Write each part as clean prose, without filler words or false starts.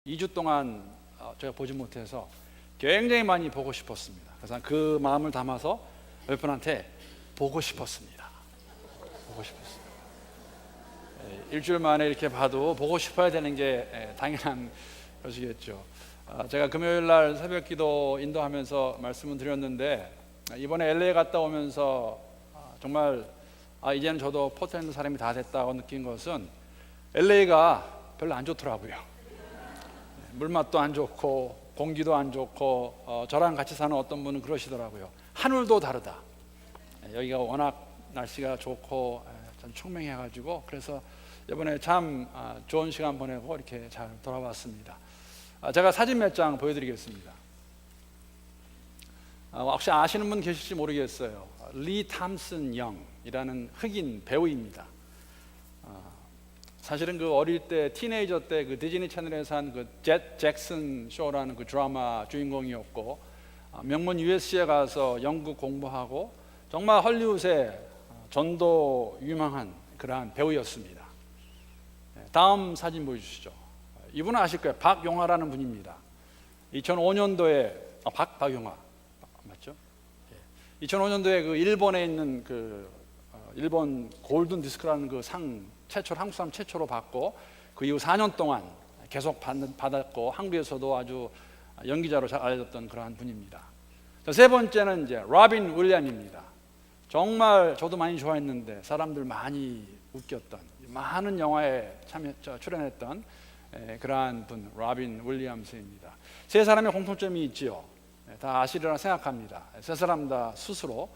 2주 동안 제가 보지 못해서 굉장히 많이 보고 싶었습니다. 그래서 그 마음을 담아서 몇 분한테 보고 싶었습니다. 보고 싶었어요. 일주일 만에 이렇게 봐도 보고 싶어야 되는 게 당연한 것이겠죠. 제가 금요일 날 새벽 기도 인도하면서 말씀을 드렸는데, 이번에 LA 갔다 오면서 정말 이제는 저도 포트랜드 사람이 다 됐다고 느낀 것은 LA가 별로 안 좋더라고요. 물맛도 안 좋고 공기도 안 좋고, 저랑 같이 사는 어떤 분은 그러시더라고요. 하늘도 다르다. 여기가 워낙 날씨가 좋고 참 청명해가지고, 그래서 이번에 참 좋은 시간 보내고 이렇게 잘 돌아왔습니다. 제가 사진 몇 장 보여드리겠습니다. 혹시 아시는 분 계실지 모르겠어요. 리 탐슨 영이라는 흑인 배우입니다. 사실은 그 어릴 때 티네이저 때 그 디즈니 채널에서 한 그 잭슨 쇼라는 그 드라마 주인공이었고, 명문 USC에 가서 영국 공부하고 정말 헐리우드에 전도 유명한 그러한 배우였습니다. 다음 사진 보여주시죠. 이분은 아실 거예요. 박용화라는 분입니다. 2005년도에 박용화 맞죠? 2005년도에 그 일본에 있는 그 일본 골든 디스크라는 그 상 최초로 한국 사람 최초로 받고, 그 이후 4년 동안 계속 받았고 한국에서도 아주 연기자로 잘 알려졌던 그러한 분입니다. 세 번째는 이제 로빈 윌리엄입니다. 정말 저도 많이 좋아했는데 사람들 많이 웃겼던, 많은 영화에 출연했던 그러한 분, 로빈 윌리엄스입니다. 세 사람의 공통점이 있지요. 다 아시리라 생각합니다. 세 사람 다 스스로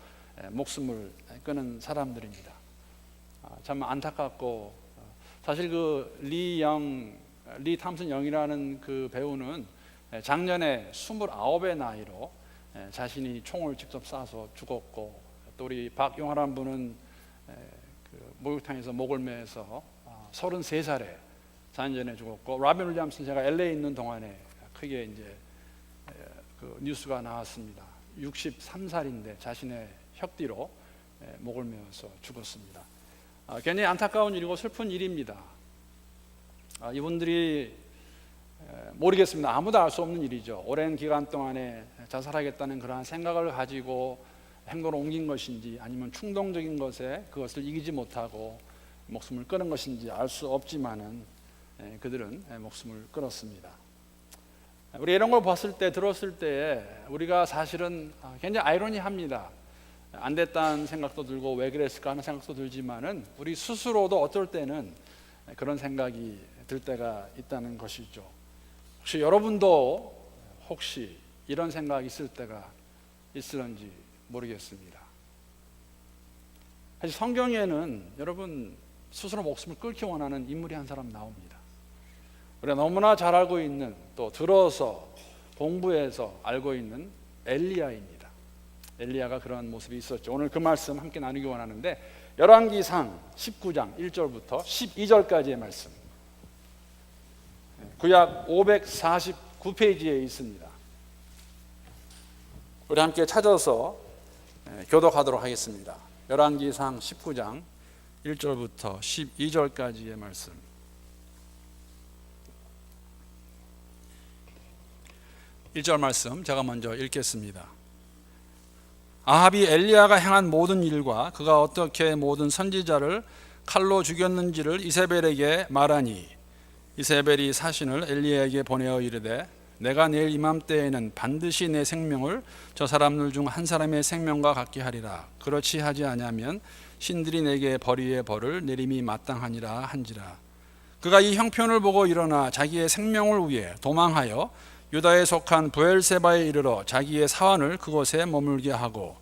목숨을 끊은 사람들입니다. 참 안타깝고, 사실 그 리 탐슨 영이라는 그 배우는 작년에 29의 나이로 자신이 총을 직접 쏴서 죽었고, 또 우리 박용화라는 분은 그 목욕탕에서 목을 매서 33살에 4년 전에 죽었고, 로빈 윌리엄스는 제가 LA에 있는 동안에 크게 이제 그 뉴스가 나왔습니다. 63살인데 자신의 혁띠로 목을 메어서 죽었습니다. 굉장히 안타까운 일이고 슬픈 일입니다. 이분들이 모르겠습니다. 아무도 알 수 없는 일이죠. 오랜 기간 동안에 자살하겠다는 그러한 생각을 가지고 행동을 옮긴 것인지, 아니면 충동적인 것에 그것을 이기지 못하고 목숨을 끊은 것인지 알 수 없지만은 그들은 목숨을 끊었습니다. 우리 이런 걸 봤을 때, 들었을 때 우리가 사실은 굉장히 아이러니합니다. 안 됐다는 생각도 들고 왜 그랬을까 하는 생각도 들지만은, 우리 스스로도 어떨 때는 그런 생각이 들 때가 있다는 것이죠. 혹시 여러분도 혹시 이런 생각이 있을 때가 있을런지 모르겠습니다. 사실 성경에는 여러분 스스로 목숨을 끊기 원하는 인물이 한 사람 나옵니다. 우리가 너무나 잘 알고 있는, 또 들어서 공부해서 알고 있는 엘리야입니다. 엘리야가 그런 모습이 있었죠. 오늘 그 말씀 함께 나누기 원하는데, 열왕기상 19장 1절부터 12절까지의 말씀, 구약 549페이지에 있습니다. 우리 함께 찾아서 교독하도록 하겠습니다. 열왕기상 19장 1절부터 12절까지의 말씀. 일 절 말씀 제가 먼저 읽겠습니다. 아합이 엘리야가 행한 모든 일과 그가 어떻게 모든 선지자를 칼로 죽였는지를 이세벨에게 말하니, 이세벨이 사신을 엘리야에게 보내어 이르되, 내가 내일 이맘때에는 반드시 내 생명을 저 사람들 중 한 사람의 생명과 같게 하리라. 그렇지 하지 아니하면 신들이 내게 벌이의 벌을 내림이 마땅하니라 한지라. 그가 이 형편을 보고 일어나 자기의 생명을 위해 도망하여 유다에 속한 브엘세바에 이르러 자기의 사환을 그곳에 머물게 하고,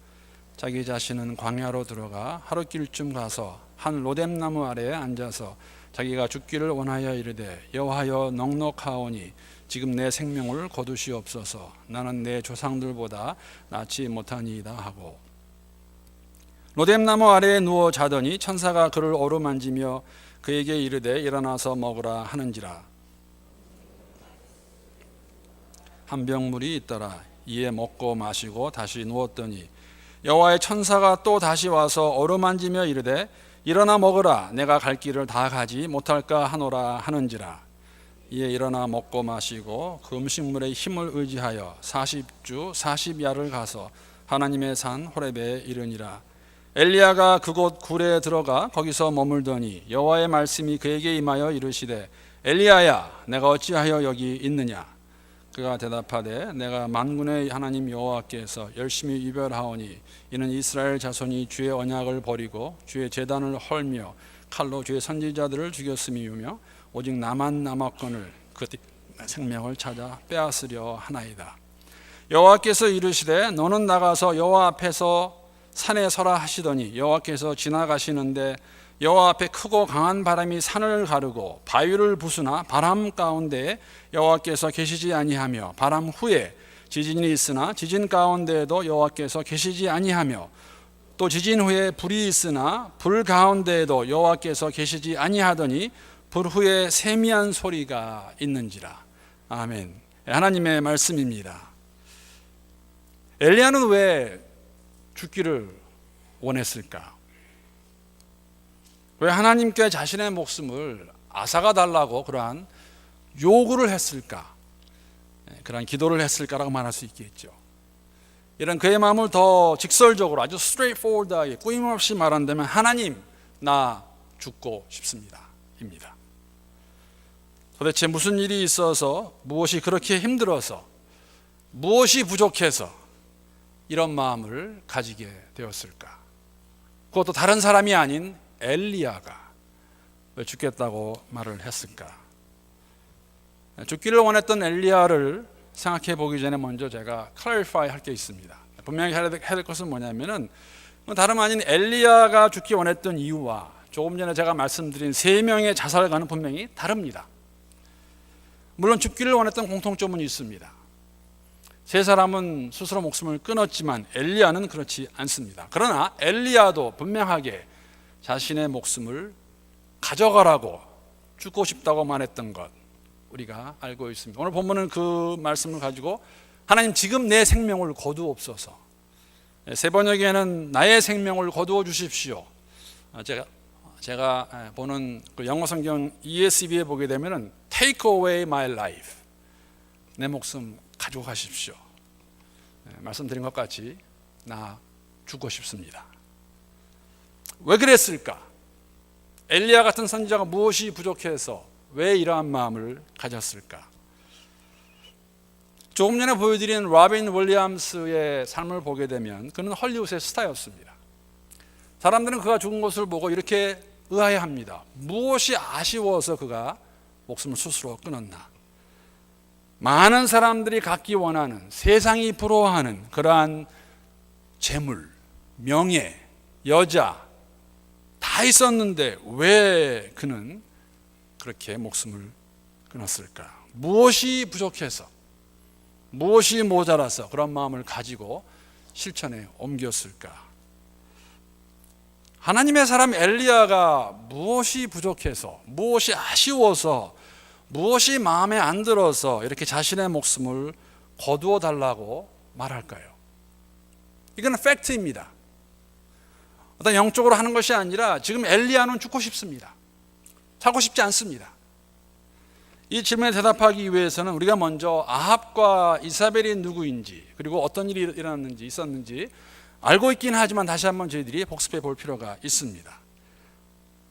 자기 자신은 광야로 들어가 하루길쯤 가서 한 로뎀나무 아래에 앉아서 자기가 죽기를 원하여 이르되, 여호와여 넉넉하오니 지금 내 생명을 거두시옵소서. 나는 내 조상들보다 낫지 못하니이다 하고, 로뎀나무 아래에 누워 자더니 천사가 그를 어루만지며 그에게 이르되 일어나서 먹으라 하는지라. 한 병물이 있더라. 이에 먹고 마시고 다시 누웠더니 여호와의 천사가 또 다시 와서 어루만지며 이르되 일어나 먹으라. 내가 갈 길을 다 가지 못할까 하노라 하는지라. 이에 일어나 먹고 마시고 그 음식물의 힘을 의지하여 40주 40야를 가서 하나님의 산 호렙에 이르니라. 엘리야가 그곳 굴에 들어가 거기서 머물더니 여호와의 말씀이 그에게 임하여 이르시되 엘리야야 내가 어찌하여 여기 있느냐. 그가 대답하되 내가 만군의 하나님 여호와께서 열심히 유별하오니 이는 이스라엘 자손이 주의 언약을 버리고 주의 제단을 헐며 칼로 주의 선지자들을 죽였음이며 오직 나만 남았거늘 그 생명을 찾아 빼앗으려 하나이다. 여호와께서 이르시되 너는 나가서 여호와 앞에서 산에 서라 하시더니 여호와께서 지나가시는데 여호와 앞에 크고 강한 바람이 산을 가르고 바위를 부수나 바람 가운데에 여호와께서 계시지 아니하며 바람 후에 지진이 있으나 지진 가운데에도 여호와께서 계시지 아니하며 또 지진 후에 불이 있으나 불 가운데에도 여호와께서 계시지 아니하더니 불 후에 세미한 소리가 있는지라. 아멘. 하나님의 말씀입니다. 엘리야는 왜 죽기를 원했을까? 왜 하나님께 자신의 목숨을 앗아가 달라고 그러한 요구를 했을까? 그러한 기도를 했을까라고 말할 수 있겠죠. 이런 그의 마음을 더 직설적으로 아주 straightforward하게 꾸밈없이 말한다면 하나님 나 죽고 싶습니다 입니다. 도대체 무슨 일이 있어서 무엇이 그렇게 힘들어서 무엇이 부족해서 이런 마음을 가지게 되었을까? 그것도 다른 사람이 아닌 엘리야가 왜 죽겠다고 말을 했을까? 죽기를 원했던 엘리야를 생각해 보기 전에 먼저 제가 clarify 할 게 있습니다. 분명히 해야 될 것은 뭐냐면은 다름 아닌 엘리야가 죽기 원했던 이유와 조금 전에 제가 말씀드린 3명의 자살과는 분명히 다릅니다. 물론 죽기를 원했던 공통점은 있습니다. 3사람은 스스로 목숨을 끊었지만 엘리야는 그렇지 않습니다. 그러나 엘리야도 분명하게 자신의 목숨을 가져가라고 죽고 싶다고 말했던 것 우리가 알고 있습니다. 오늘 본문은 그 말씀을 가지고 하나님 지금 내 생명을 거두옵소서. 세 번역에는 나의 생명을 거두어 주십시오. 제가 보는 그 영어 성경 ESV에 보게 되면은 Take away my life. 내 목숨 가지고 가십시오. 말씀드린 것 같이 나 죽고 싶습니다. 왜 그랬을까? 엘리야 같은 선지자가 무엇이 부족해서 왜 이러한 마음을 가졌을까? 조금 전에 보여드린 로빈 윌리엄스의 삶을 보게 되면 그는 헐리우드의 스타였습니다. 사람들은 그가 죽은 것을 보고 이렇게 의아해합니다. 무엇이 아쉬워서 그가 목숨을 스스로 끊었나? 많은 사람들이 갖기 원하는, 세상이 부러워하는 그러한 재물, 명예, 여자 다 있었는데 왜 그는 그렇게 목숨을 끊었을까? 무엇이 부족해서, 무엇이 모자라서 그런 마음을 가지고 실천에 옮겼을까? 하나님의 사람 엘리야가 무엇이 부족해서, 무엇이 아쉬워서, 무엇이 마음에 안 들어서 이렇게 자신의 목숨을 거두어 달라고 말할까요? 이건 팩트입니다. 어떤 영적으로 하는 것이 아니라 지금 엘리야는 죽고 싶습니다. 살고 싶지 않습니다. 이 질문에 대답하기 위해서는 우리가 먼저 아합과 이사벨이 누구인지 그리고 어떤 일이 일어났는지 있었는지 알고 있긴 하지만 다시 한번 저희들이 복습해 볼 필요가 있습니다.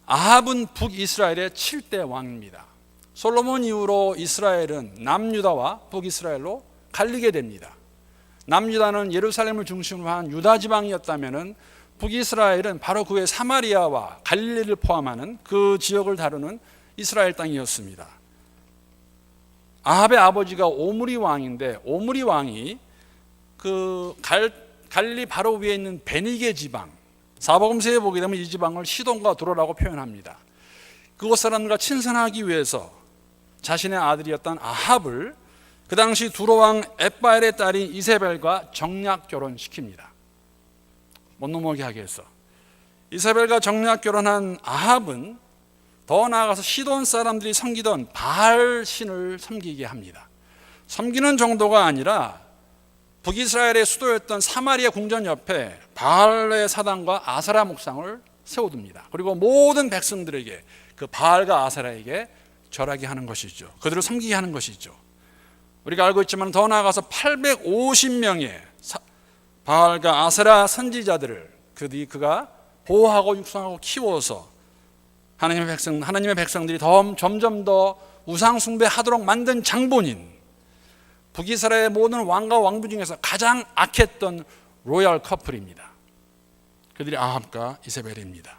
아합은 북이스라엘의 7대 왕입니다. 솔로몬 이후로 이스라엘은 남유다와 북이스라엘로 갈리게 됩니다. 남유다는 예루살렘을 중심으로 한 유다 지방이었다면 북이스라엘은 바로 그의 사마리아와 갈릴리를 포함하는 그 지역을 다루는 이스라엘 땅이었습니다. 아합의 아버지가 오므리 왕인데 오므리 왕이 그 갈릴리 바로 위에 있는 베니게 지방, 사복음서에 보게 되면 이 지방을 시돈과 두로라고 표현합니다. 그곳 사람들과 친선하기 위해서 자신의 아들이었던 아합을 그 당시 두로왕 엣바엘의 딸인 이세벨과 정략 결혼시킵니다. 못 넘어게 하기 위해서. 이세벨과 정략 결혼한 아합은 더 나아가서 시돈 사람들이 섬기던 바알 신을 섬기게 합니다. 섬기는 정도가 아니라 북이스라엘의 수도였던 사마리아 궁전 옆에 바알의 사당과 아세라 목상을 세워둡니다. 그리고 모든 백성들에게 그 바알과 아세라에게 절하게 하는 것이죠. 그들을 섬기게 하는 것이죠. 우리가 알고 있지만 더 나아가서 850명의 바알과 아세라 선지자들을 그가 보호하고 육성하고 키워서 하나님의 백성들이 점점 더 우상 숭배하도록 만든 장본인, 북이스라엘의 모든 왕과 왕부 중에서 가장 악했던 로얄 커플입니다. 그들이 아합과 이세벨입니다.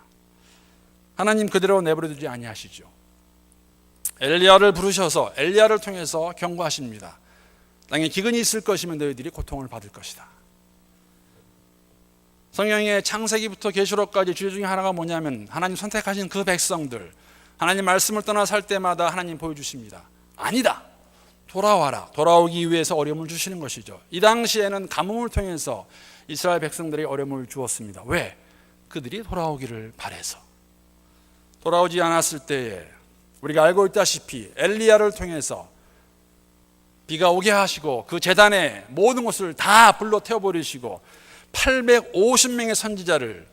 하나님 그대로 내버려두지 아니하시죠. 엘리야를 부르셔서 엘리야를 통해서 경고하십니다. 땅에 기근이 있을 것이면 너희들이 고통을 받을 것이다. 성경의 창세기부터 계시록까지 주제 중에 하나가 뭐냐면 하나님 선택하신 그 백성들, 하나님 말씀을 떠나 살 때마다 하나님 보여주십니다. 아니다, 돌아와라. 돌아오기 위해서 어려움을 주시는 것이죠. 이 당시에는 가뭄을 통해서 이스라엘 백성들이 어려움을 주었습니다. 왜? 그들이 돌아오기를 바래서. 돌아오지 않았을 때에 우리가 알고 있다시피 엘리야를 통해서 비가 오게 하시고 그 제단에 모든 것을 다 불러 태워버리시고 850명의 선지자를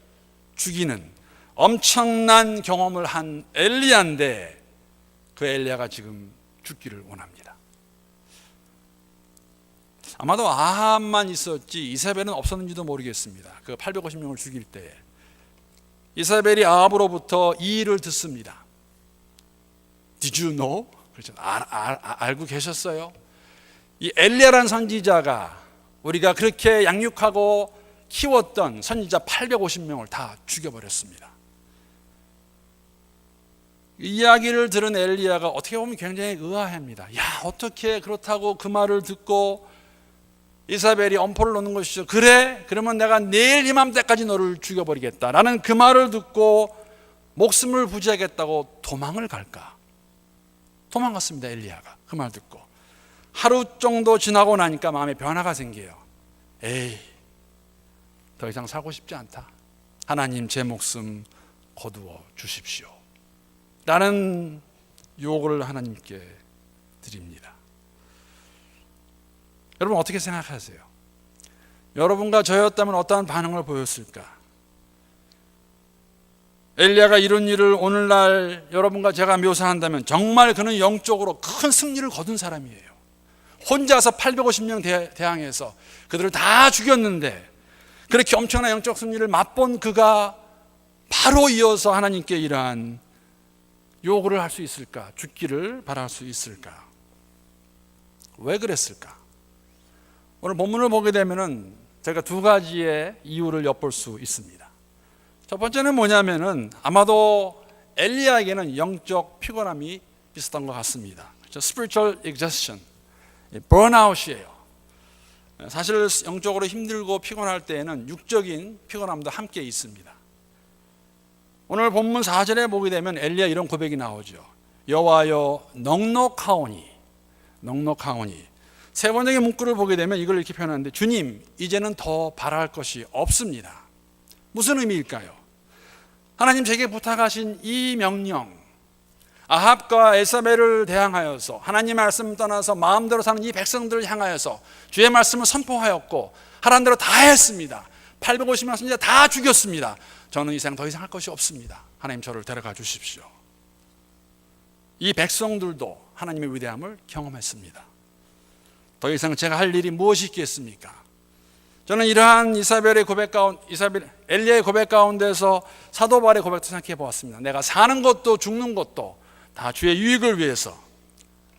죽이는 엄청난 경험을 한 엘리야인데 그 엘리야가 지금 죽기를 원합니다. 아마도 아합만 있었지 이세벨은 없었는지도 모르겠습니다. 그 850명을 죽일 때에 이세벨이 아합으로부터 이 일을 듣습니다. Did you know? 그렇죠. 알고 계셨어요? 이 엘리야라는 선지자가 우리가 그렇게 양육하고 키웠던 선지자 850명을 다 죽여버렸습니다. 이 이야기를 들은 엘리야가 어떻게 보면 굉장히 의아합니다. 야, 어떻게 그렇다고 그 말을 듣고 이사벨이 엄포를 놓는 것이죠. 그래? 그러면 내가 내일 이맘때까지 너를 죽여버리겠다라는 그 말을 듣고 목숨을 부지하겠다고 도망을 갈까? 도망갔습니다. 엘리야가 그 말 듣고. 하루 정도 지나고 나니까 마음에 변화가 생겨요. 에이, 더 이상 살고 싶지 않다. 하나님 제 목숨 거두어 주십시오 라는 요구를 하나님께 드립니다. 여러분 어떻게 생각하세요? 여러분과 저였다면 어떠한 반응을 보였을까? 엘리야가 이런 일을 오늘날 여러분과 제가 묘사한다면 정말 그는 영적으로 큰 승리를 거둔 사람이에요. 혼자서 850명 대항해서 그들을 다 죽였는데 그렇게 엄청난 영적 승리를 맛본 그가 바로 이어서 하나님께 이러한 요구를 할 수 있을까? 죽기를 바랄 수 있을까? 왜 그랬을까? 오늘 본문을 보게 되면은 제가 두 가지의 이유를 엿볼 수 있습니다. 첫 번째는 뭐냐면은 아마도 엘리야에게는 영적 피곤함이 비슷한 것 같습니다. Spiritual exhaustion, burnout이에요. 사실 영적으로 힘들고 피곤할 때에는 육적인 피곤함도 함께 있습니다. 오늘 본문 4절에 보게 되면 엘리야 이런 고백이 나오죠. 여호와여 넉넉하오니. 세 번역의 문구를 보게 되면 이걸 이렇게 표현하는데 주님 이제는 더 바랄 것이 없습니다. 무슨 의미일까요? 하나님 제게 부탁하신 이 명령, 아합과 에사벨을 대항하여서 하나님 말씀 떠나서 마음대로 사는 이 백성들을 향하여서 주의 말씀을 선포하였고 하라는 대로 다 했습니다. 850명 선지자 다 죽였습니다. 저는 이 세상 더 이상 할 것이 없습니다. 하나님 저를 데려가 주십시오. 이 백성들도 하나님의 위대함을 경험했습니다. 더 이상 제가 할 일이 무엇이 있겠습니까? 저는 이러한 엘리야의 고백 가운데서 사도 바울의 고백도 생각해 보았습니다. 내가 사는 것도 죽는 것도 다 주의 유익을 위해서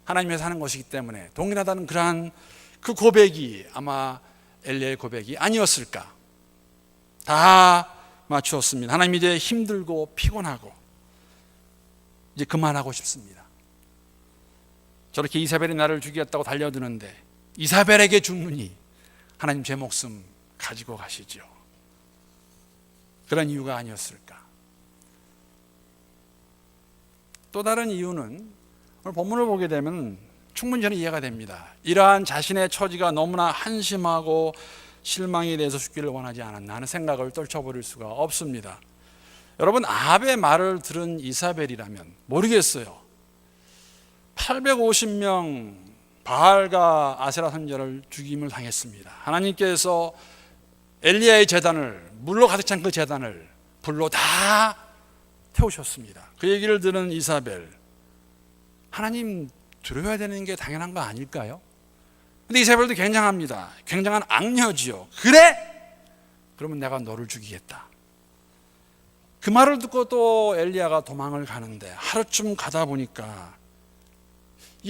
하나님의 사는 것이기 때문에 동일하다는 그러한 그 고백이 아마 엘리야의 고백이 아니었을까? 다 맞추었습니다. 하나님 이제 힘들고 피곤하고 이제 그만하고 싶습니다. 저렇게 이사벨이 나를 죽이겠다고 달려드는데 이사벨에게 죽느니 하나님 제 목숨 가지고 가시죠. 그런 이유가 아니었을까? 또 다른 이유는 오늘 본문을 보게 되면 충분히 저는 이해가 됩니다. 이러한 자신의 처지가 너무나 한심하고 실망에 대해서 죽기를 원하지 않았나 하는 생각을 떨쳐버릴 수가 없습니다. 여러분 아합의 말을 들은 이사벨이라면 모르겠어요. 850명 바알과 아세라 선지자를 죽임을 당했습니다. 하나님께서 엘리야의 제단을, 물로 가득 찬 그 제단을 불로 다 태우셨습니다. 그 얘기를 들은 이사벨, 하나님 들어야 되는 게 당연한 거 아닐까요? 근데 이세벨도 굉장합니다. 굉장한 악녀지요. 그래? 그러면 내가 너를 죽이겠다. 그 말을 듣고 또 엘리야가 도망을 가는데 하루쯤 가다 보니까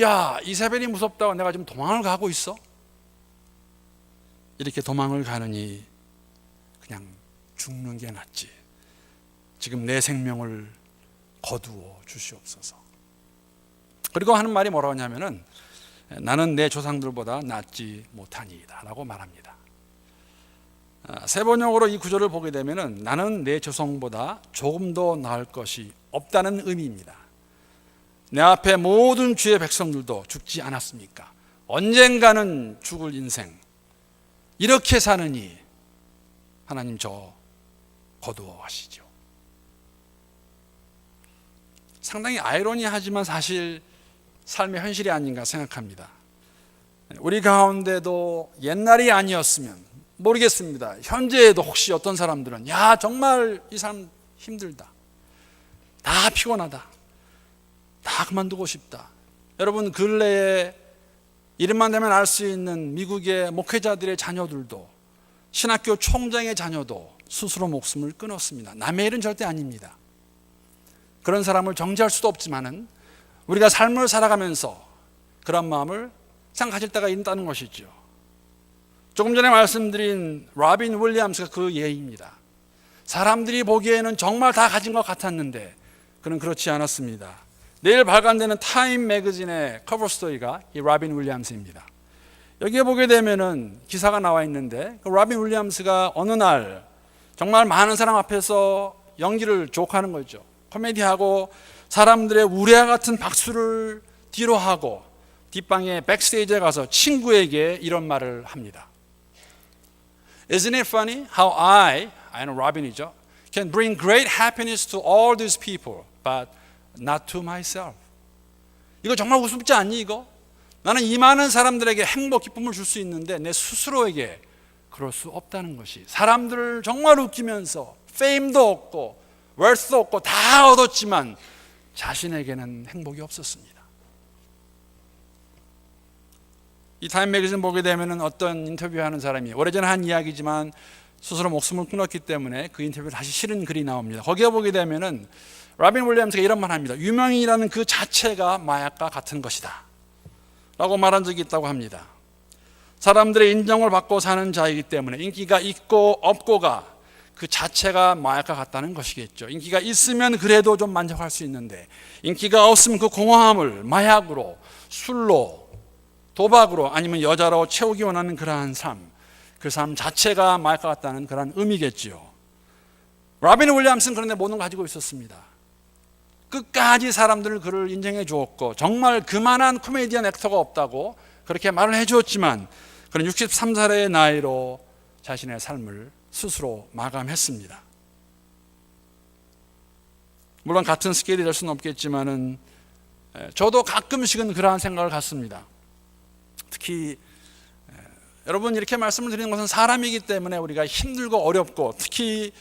야, 이세벨이 무섭다고 내가 지금 도망을 가고 있어? 이렇게 도망을 가느니 그냥 죽는 게 낫지. 지금 내 생명을 거두어 주시옵소서. 그리고 하는 말이 뭐라고 하냐면은 나는 내 조상들보다 낫지 못하니이다 라고 말합니다. 세번역으로 이 구절을 보게 되면은 나는 내 조상보다 조금 더 나을 것이 없다는 의미입니다. 내 앞에 모든 주의 백성들도 죽지 않았습니까? 언젠가는 죽을 인생 이렇게 사느니 하나님 저 거두어 가시죠. 상당히 아이러니하지만 사실 삶의 현실이 아닌가 생각합니다. 우리 가운데도 옛날이 아니었으면 모르겠습니다. 현재에도 혹시 어떤 사람들은 야, 정말 이 사람 힘들다, 다 피곤하다, 다 그만두고 싶다. 여러분, 근래에 이름만 되면 알 수 있는 미국의 목회자들의 자녀들도, 신학교 총장의 자녀도 스스로 목숨을 끊었습니다. 남의 일은 절대 아닙니다. 그런 사람을 정죄할 수도 없지만은 우리가 삶을 살아가면서 그런 마음을 참 가질 때가 있다는 것이죠. 조금 전에 말씀드린 로빈 윌리엄스가 그 예입니다. 사람들이 보기에는 정말 다 가진 것 같았는데 그는 그렇지 않았습니다. 내일 발간되는 타임 매거진의 커버 스토리가 이 로빈 윌리엄스입니다. 여기에 보게 되면은 기사가 나와 있는데 그 로빈 윌리엄스가 어느 날 정말 많은 사람 앞에서 연기를 족하는 거죠. 코미디하고 사람들의 우레와 같은 박수를 뒤로 하고 뒷방에 백스테이지에 가서 친구에게 이런 말을 합니다. Isn't it funny how I know 로빈이죠, can bring great happiness to all these people, but not to myself. 이거 정말 우습지 않니 이거? 나는 이 많은 사람들에게 행복, 기쁨을 줄 수 있는데 내 스스로에게 그럴 수 없다는 것이, 사람들을 정말 웃기면서 페임도 얻고 웰스도 얻고 다 얻었지만 자신에게는 행복이 없었습니다. 이 타임 매거진 보게 되면 어떤 인터뷰하는 사람이 오래전에 한 이야기지만 스스로 목숨을 끊었기 때문에 그 인터뷰를 다시 실은 글이 나옵니다. 거기에 보게 되면은 로빈 윌리엄스가 이런 말 합니다. 유명인이라는 그 자체가 마약과 같은 것이다 라고 말한 적이 있다고 합니다. 사람들의 인정을 받고 사는 자이기 때문에 인기가 있고 없고가 그 자체가 마약과 같다는 것이겠죠. 인기가 있으면 그래도 좀 만족할 수 있는데 인기가 없으면 그 공허함을 마약으로, 술로, 도박으로, 아니면 여자로 채우기 원하는 그러한 삶, 그 삶 자체가 마약과 같다는 그런 의미겠지요. 로빈 윌리엄스는 그런데 모든 걸 가지고 있었습니다. 끝까지 사람들을 그를 인정해 주었고 정말 그만한 코미디언 액터가 없다고 그렇게 말을 해 주었지만 그는 63살의 나이로 자신의 삶을 스스로 마감했습니다. 물론 같은 스케일이 될 수는 없겠지만은 저도 가끔씩은 그러한 생각을 갖습니다. 특히 여러분, 이렇게 말씀을 드리는 것은 사람이기 때문에 우리가 힘들고 어렵고, 특히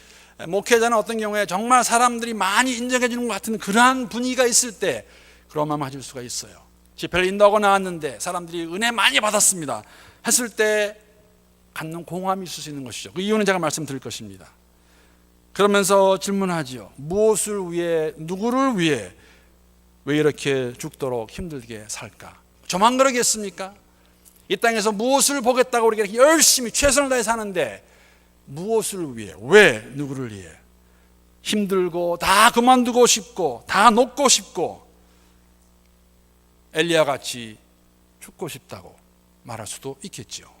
목회자는 어떤 경우에 정말 사람들이 많이 인정해 주는 것 같은 그러한 분위기가 있을 때 그런 마음 가질 수가 있어요. 집회를 인도하고 나왔는데 사람들이 은혜 많이 받았습니다 했을 때 갖는 공허함이 있을 수 있는 것이죠. 그 이유는 제가 말씀드릴 것입니다. 그러면서 질문하지요. 무엇을 위해, 누구를 위해 왜 이렇게 죽도록 힘들게 살까? 저만 그러겠습니까? 이 땅에서 무엇을 보겠다고 우리가 이렇게 열심히 최선을 다해 사는데 무엇을 위해, 왜, 누구를 위해 힘들고 다 그만두고 싶고 다 놓고 싶고 엘리야 같이 죽고 싶다고 말할 수도 있겠지요.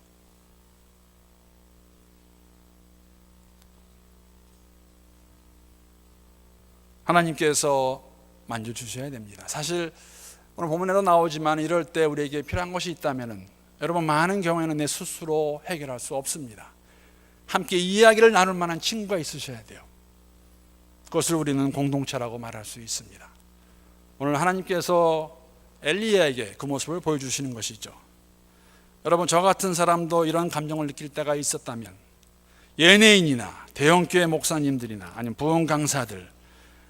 하나님께서 만져주셔야 됩니다. 사실 오늘 본문에도 나오지만 이럴 때 우리에게 필요한 것이 있다면 여러분, 많은 경우에는 내 스스로 해결할 수 없습니다. 함께 이야기를 나눌 만한 친구가 있으셔야 돼요. 그것을 우리는 공동체라고 말할 수 있습니다. 오늘 하나님께서 엘리야에게 그 모습을 보여주시는 것이죠. 여러분, 저 같은 사람도 이런 감정을 느낄 때가 있었다면 연예인이나 대형교회 목사님들이나 아니면 부흥 강사들,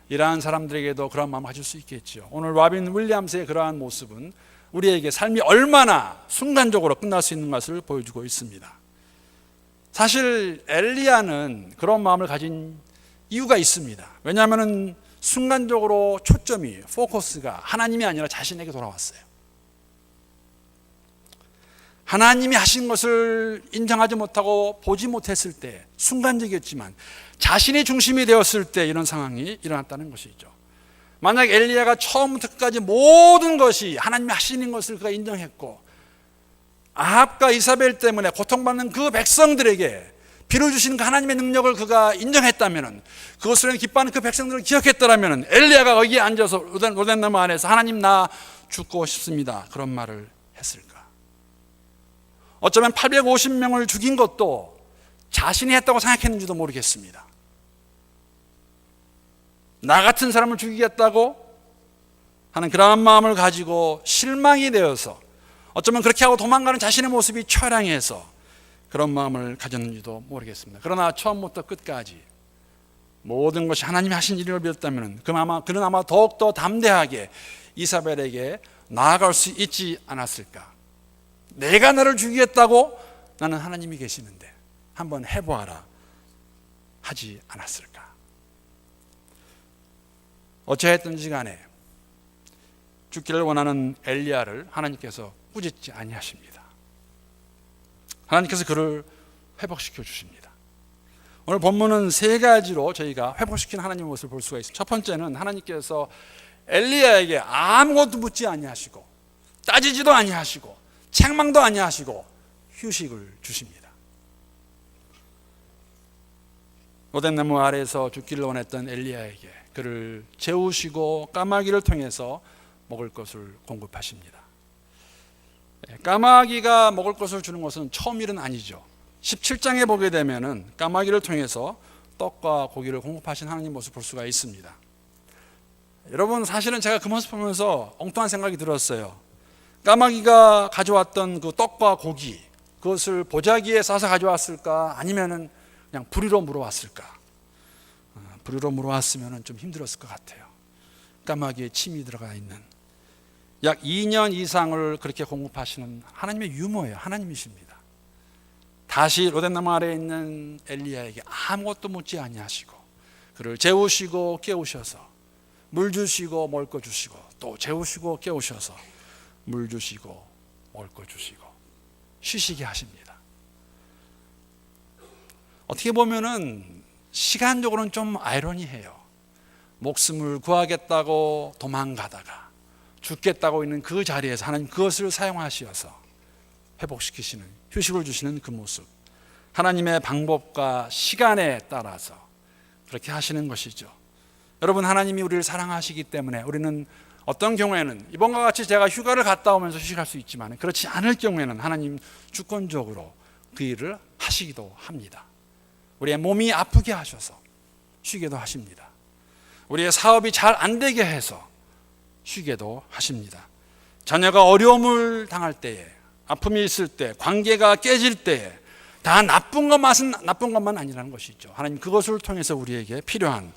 일하는 사람들에게도 그런 마음을 가질 수 있겠죠. 오늘 로빈 윌리엄스의 그러한 모습은 우리에게 삶이 얼마나 순간적으로 끝날 수 있는 것을 보여주고 있습니다. 사실 엘리야는 그런 마음을 가진 이유가 있습니다. 왜냐하면 순간적으로 초점이, 포커스가 하나님이 아니라 자신에게 돌아왔어요. 하나님이 하신 것을 인정하지 못하고 보지 못했을 때, 순간적이었지만 자신이 중심이 되었을 때 이런 상황이 일어났다는 것이죠. 만약 엘리야가 처음부터 끝까지 모든 것이 하나님이 하시는 것을 그가 인정했고, 아합과 이사벨 때문에 고통받는 그 백성들에게 비를 주시는 그 하나님의 능력을 그가 인정했다면, 그것을 기뻐하는 그 백성들을 기억했더라면 엘리야가 거기에 앉아서 로덴나무 안에서 하나님 나 죽고 싶습니다 그런 말을 했을까? 어쩌면 850명을 죽인 것도 자신이 했다고 생각했는지도 모르겠습니다. 나 같은 사람을 죽이겠다고 하는 그러한 마음을 가지고 실망이 되어서 어쩌면 그렇게 하고 도망가는 자신의 모습이 처량해서 그런 마음을 가졌는지도 모르겠습니다. 그러나 처음부터 끝까지 모든 것이 하나님이 하신 일을 믿었다면 그는 아마 더욱더 담대하게 이사벨에게 나아갈 수 있지 않았을까? 내가 너를 죽이겠다고? 나는 하나님이 계시는데 한번 해보아라 하지 않았을까? 어찌했든지 간에 죽기를 원하는 엘리야를 하나님께서 꾸짖지 아니하십니다. 하나님께서 그를 회복시켜 주십니다. 오늘 본문은 세 가지로 저희가 회복시키는 하나님의 모습을 볼 수가 있습니다. 첫 번째는 하나님께서 엘리야에게 아무것도 묻지 아니하시고 따지지도 아니하시고 책망도 아니하시고 휴식을 주십니다. 로덴나무 아래에서 죽기를 원했던 엘리야에게 그를 재우시고 까마귀를 통해서 먹을 것을 공급하십니다. 까마귀가 먹을 것을 주는 것은 처음 일은 아니죠. 17장에 보게 되면은 까마귀를 통해서 떡과 고기를 공급하신 하나님 모습을 볼 수가 있습니다. 여러분, 사실은 제가 그 모습 보면서 엉뚱한 생각이 들었어요. 까마귀가 가져왔던 그 떡과 고기, 그것을 보자기에 싸서 가져왔을까? 아니면은 그냥 부리로 물어왔을까? 부리로 물어왔으면 좀 힘들었을 것 같아요. 까마귀에 침이 들어가 있는 약 2년 이상을 그렇게 공급하시는 하나님의 유머예요. 하나님이십니다. 다시 로덴나무 아래에 있는 엘리야에게 아무것도 묻지 아니하시고 그를 재우시고 깨우셔서 물 주시고 먹을 거 주시고 또 재우시고 깨우셔서 물 주시고 먹을 거 주시고 쉬시게 하십니다. 어떻게 보면은 시간적으로는 좀 아이러니해요. 목숨을 구하겠다고 도망가다가 죽겠다고 있는 그 자리에서 하나님 그것을 사용하셔서 회복시키시는, 휴식을 주시는 그 모습, 하나님의 방법과 시간에 따라서 그렇게 하시는 것이죠. 여러분, 하나님이 우리를 사랑하시기 때문에 우리는 어떤 경우에는 이번과 같이 제가 휴가를 갔다 오면서 휴식할 수 있지만 그렇지 않을 경우에는 하나님 주권적으로 그 일을 하시기도 합니다. 우리의 몸이 아프게 하셔서 쉬게도 하십니다. 우리의 사업이 잘 안 되게 해서 쉬게도 하십니다. 자녀가 어려움을 당할 때에, 아픔이 있을 때, 관계가 깨질 때에 다 나쁜 것만 아니라는 것이죠. 하나님 그것을 통해서 우리에게 필요한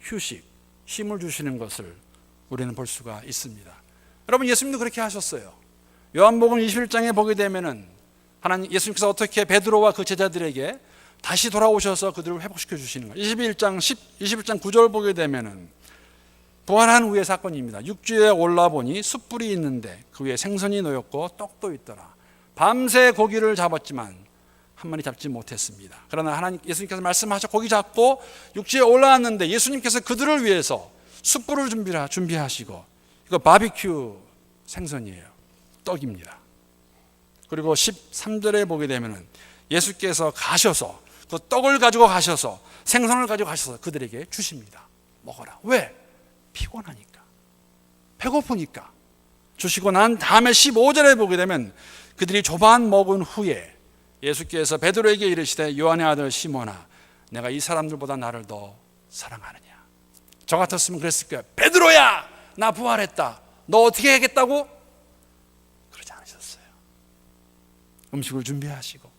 휴식, 힘을 주시는 것을 우리는 볼 수가 있습니다. 여러분, 예수님도 그렇게 하셨어요. 요한복음 21장에 보게 되면은 하나님 예수님께서 어떻게 베드로와 그 제자들에게 다시 돌아오셔서 그들을 회복시켜 주시는 거예요. 21장 9절 보게 되면은 부활한 후의 사건입니다. 육지에 올라보니 숯불이 있는데 그 위에 생선이 놓였고 떡도 있더라. 밤새 고기를 잡았지만 한 마리 잡지 못했습니다. 그러나 예수님께서 말씀하셔 고기 잡고 육지에 올라왔는데 예수님께서 그들을 위해서 숯불을 준비하시고, 이거 바비큐 생선이에요. 떡입니다. 그리고 13절에 보게 되면은 예수께서 가셔서 그 떡을 가지고 가셔서 생선을 가지고 가셔서 그들에게 주십니다. 먹어라. 왜? 피곤하니까, 배고프니까 주시고 난 다음에 15절에 보게 되면 그들이 조반 먹은 후에 예수께서 베드로에게 이르시되 요한의 아들 시몬아, 내가 이 사람들보다 나를 더 사랑하느냐? 저 같았으면 그랬을 거예요. 베드로야, 나 부활했다. 너 어떻게 하겠다고? 그러지 않으셨어요. 음식을 준비하시고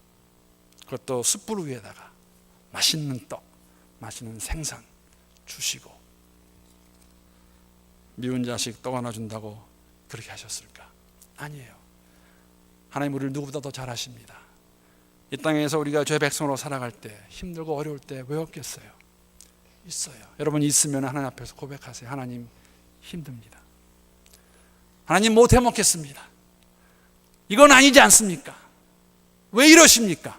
그것도 숯불 위에다가 맛있는 떡, 맛있는 생선 주시고 미운 자식 떡 하나 준다고 그렇게 하셨을까? 아니에요. 하나님 우리를 누구보다 더 잘 아십니다. 이 땅에서 우리가 죄 백성으로 살아갈 때, 힘들고 어려울 때 왜 없겠어요? 있어요. 여러분 있으면 하나님 앞에서 고백하세요. 하나님 힘듭니다. 하나님 못 해먹겠습니다. 이건 아니지 않습니까? 왜 이러십니까?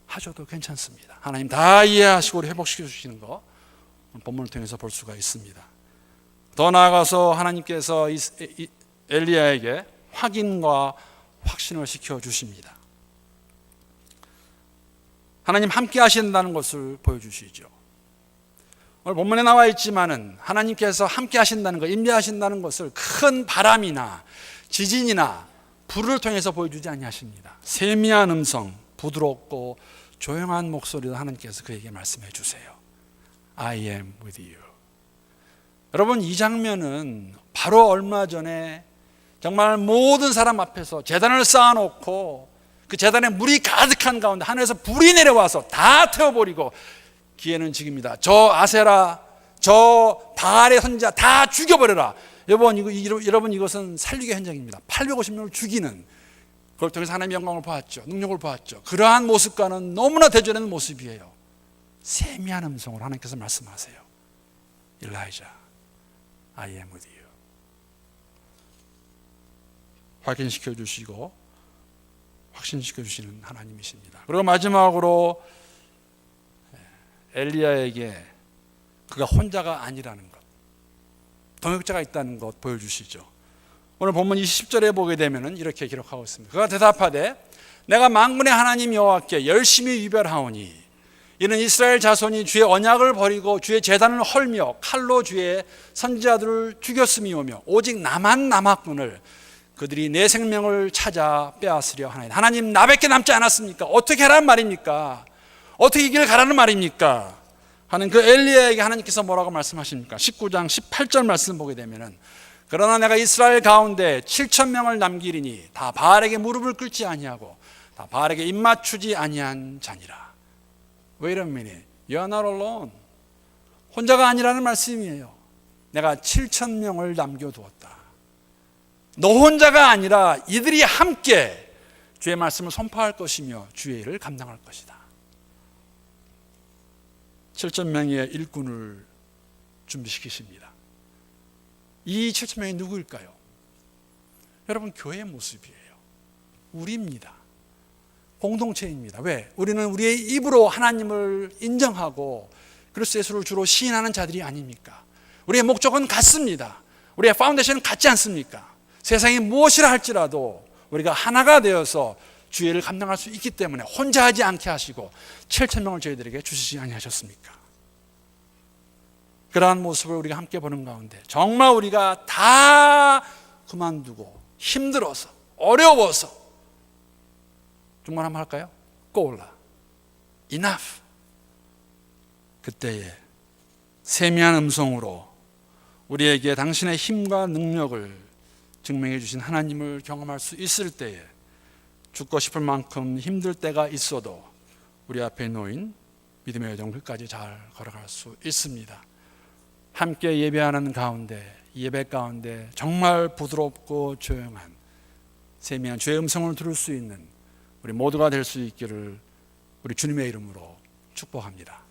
하셔도 괜찮습니다. 하나님 다 이해하시고 회복시켜 주시는 거 본문을 통해서 볼 수가 있습니다. 더 나아가서 하나님께서 엘리야에게 확인과 확신을 시켜 주십니다. 하나님 함께 하신다는 것을 보여주시죠. 오늘 본문에 나와 있지만은 하나님께서 함께 하신다는 것, 임재하신다는 것을 큰 바람이나 지진이나 불을 통해서 보여주지 아니하십니다. 세미한 음성, 부드럽고 조용한 목소리로 하나님께서 그에게 말씀해 주세요. I am with you. 여러분 이 장면은 바로 얼마 전에 정말 모든 사람 앞에서 제단을 쌓아놓고 그 제단에 물이 가득한 가운데 하늘에서 불이 내려와서 다 태워버리고 기회는 지금이다. 저 아세라, 저 바알의 선지자 다 죽여버려라. 여러분 이것은 살리기 현장입니다. 850명을 죽이는, 그걸 통해서 하나님의 영광을 보았죠. 능력을 보았죠. 그러한 모습과는 너무나 대조되는 모습이에요. 세미한 음성으로 하나님께서 말씀하세요. 일라이자, I am with you. 확인시켜 주시고 확신시켜 주시는 하나님이십니다. 그리고 마지막으로 엘리야에게 그가 혼자가 아니라는 것, 동역자가 있다는 것 보여주시죠. 오늘 본문 20절에 보게 되면 이렇게 기록하고 있습니다. 그가 대답하되 내가 만군의 하나님 여호와께 열심히 위별하오니 이는 이스라엘 자손이 주의 언약을 버리고 주의 제단을 헐며 칼로 주의 선지자들을 죽였음이오며 오직 나만 남았거늘 그들이 내 생명을 찾아 빼앗으려 하나이다. 하나님 나밖에 남지 않았습니까? 어떻게 하라는 말입니까? 어떻게 이 길을 가라는 말입니까? 하는 그 엘리야에게 하나님께서 뭐라고 말씀하십니까? 19장 18절 말씀 보게 되면은 그러나 내가 이스라엘 가운데 7,000명을 남기리니 다 바알에게 무릎을 꿇지 아니하고 다 바알에게 입맞추지 아니한 자니라. Wait a minute. You are not alone. 혼자가 아니라는 말씀이에요. 내가 7,000명을 남겨두었다. 너 혼자가 아니라 이들이 함께 주의 말씀을 선포할 것이며 주의 일을 감당할 것이다. 7,000명의 일꾼을 준비시키십니다. 이 7,000명이 누구일까요? 여러분 교회의 모습이에요. 우리입니다. 공동체입니다. 왜? 우리는 우리의 입으로 하나님을 인정하고 그리스도 예수를 주로 시인하는 자들이 아닙니까? 우리의 목적은 같습니다. 우리의 파운데이션은 같지 않습니까? 세상이 무엇이라 할지라도 우리가 하나가 되어서 주의 일을 감당할 수 있기 때문에 혼자 하지 않게 하시고 7,000명을 저희들에게 주시지 아니하셨습니까? 그러한 모습을 우리가 함께 보는 가운데 정말 우리가 다 그만두고 힘들어서 어려워서 정말 한번 할까요? 꼬올라 enough. 그때에 세미한 음성으로 우리에게 당신의 힘과 능력을 증명해 주신 하나님을 경험할 수 있을 때에 죽고 싶을 만큼 힘들 때가 있어도 우리 앞에 놓인 믿음의 여정 끝까지 잘 걸어갈 수 있습니다. 함께 예배하는 가운데, 예배 가운데 정말 부드럽고 조용한 세미한 주의 음성을 들을 수 있는 우리 모두가 될 수 있기를 우리 주님의 이름으로 축복합니다.